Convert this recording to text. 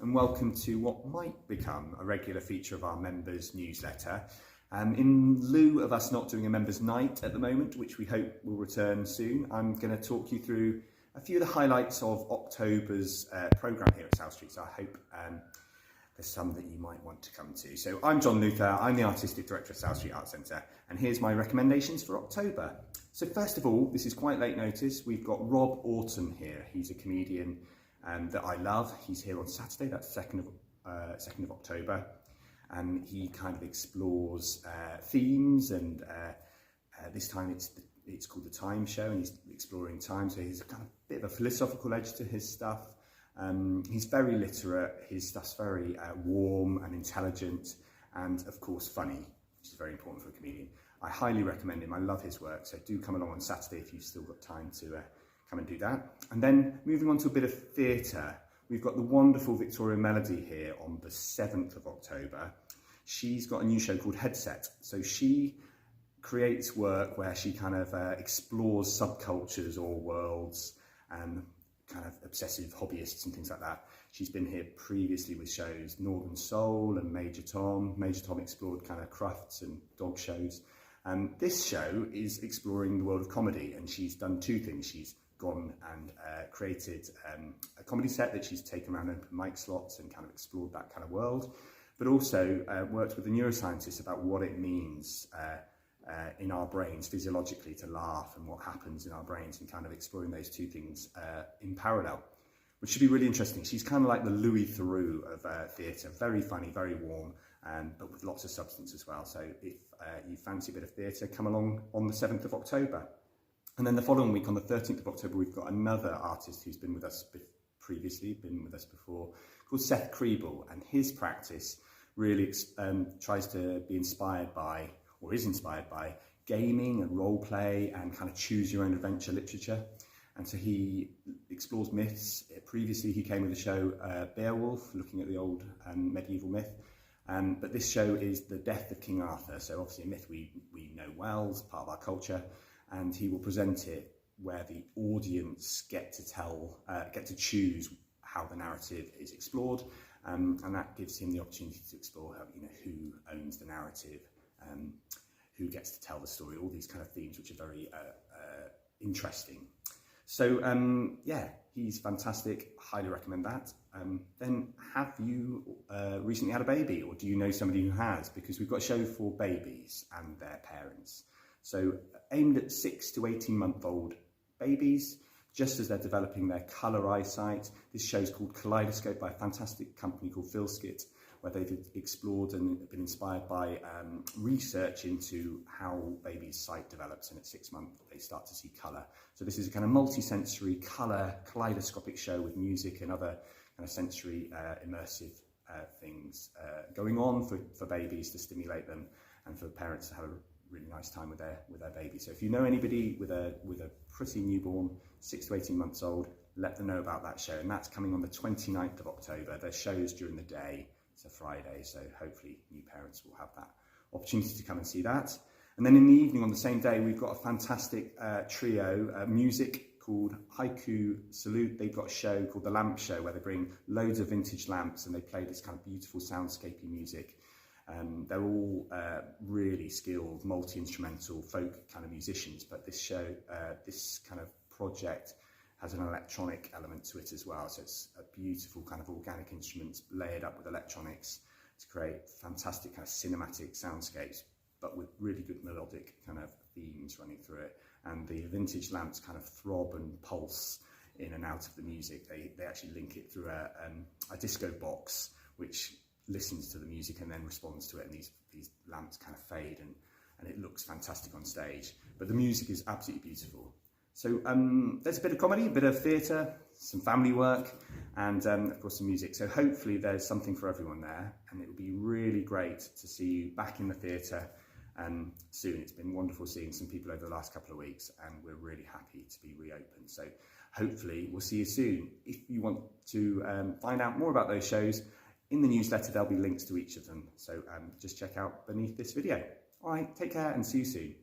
and welcome to what might become a regular feature of our members newsletter. In lieu of us not doing a members night at the moment, which we hope will return soon, I'm going to talk you through a few of the highlights of October's programme here at South Street, so I hope there's some that you might want to come to. So I'm John Luther, I'm the Artistic Director of South Street Arts Centre, and here's my recommendations for October. So first of all, this is quite late notice, we've got Rob Orton here. He's a comedian that I love. He's here on Saturday, that's 2nd of October. He kind of explores themes, and this time it's called The Time Show, and he's exploring time, so he's kind of a bit of a philosophical edge to his stuff. He's very literate, his stuff's very warm and intelligent, and of course funny, which is very important for a comedian. I highly recommend him, I love his work, so do come along on Saturday if you've still got time to come and do that. And then moving on to a bit of theatre, we've got the wonderful Victoria Melody here on the 7th of October. She's got a new show called Headset. So she creates work where she kind of explores subcultures or worlds and kind of obsessive hobbyists and things like that. She's been here previously with shows Northern Soul and Major Tom. Major Tom explored kind of crufts and dog shows. This show is exploring the world of comedy, and she's done two things. She's gone and created a comedy set that she's taken around open mic slots and kind of explored that kind of world, but also worked with a neuroscientist about what it means in our brains physiologically to laugh and what happens in our brains, and kind of exploring those two things in parallel, which should be really interesting. She's kind of like the Louis Theroux of theatre, very funny, very warm, but with lots of substance as well. So if you fancy a bit of theatre, come along on the 7th of October. And then the following week, on the 13th of October, we've got another artist who's been with us previously, been with us before, called Seth Kriebel, and his practice really tries to be inspired by, or is inspired by, gaming and role play and kind of choose your own adventure literature. And so he explores myths. Previously he came with the show Beowulf, looking at the old medieval myth. But this show is the death of King Arthur, so obviously a myth we know well, it's part of our culture, and he will present it where the audience get to choose how the narrative is explored, and that gives him the opportunity to explore how, who owns the narrative, who gets to tell the story, all these kind of themes which are very interesting. So yeah, he's fantastic, highly recommend that. Then have you recently had a baby, or do you know somebody who has? Because we've got a show for babies and their parents. So aimed at 6 to 18-month-old babies, just as they're developing their colour eyesight. This show's called Kaleidoscope by a fantastic company called Philskit, where they've explored and been inspired by research into how babies' sight develops, and at 6 months they start to see colour. So this is a kind of multi-sensory colour kaleidoscopic show with music and other kind of sensory immersive things going on for babies to stimulate them, and for parents to have a really nice time with their baby. So if you know anybody with a pretty newborn, 6 to 18 months old, let them know about that show, and that's coming on the 29th of October. There's shows during the day. It's a Friday, so hopefully new parents will have that opportunity to come and see that. And then in the evening on the same day, we've got a fantastic trio music called Haiku Salute. They've got a show called The Lamp Show, where they bring loads of vintage lamps and they play this kind of beautiful soundscapey music. They're all really skilled, multi-instrumental folk kind of musicians, but this show, this kind of project has an electronic element to it as well. So it's a beautiful kind of organic instruments layered up with electronics to create fantastic kind of cinematic soundscapes, but with really good melodic kind of themes running through it. And the vintage lamps kind of throb and pulse in and out of the music. They actually link it through a disco box, which listens to the music and then responds to it, and these lamps kind of fade, and it looks fantastic on stage, but the music is absolutely beautiful. So there's a bit of comedy, a bit of theatre, some family work, and of course some music. So hopefully there's something for everyone there, and it would be really great to see you back in the theatre soon. It's been wonderful seeing some people over the last couple of weeks, and we're really happy to be reopened. So hopefully we'll see you soon. If you want to find out more about those shows, in the newsletter there'll be links to each of them. So just check out beneath this video. All right, take care and see you soon.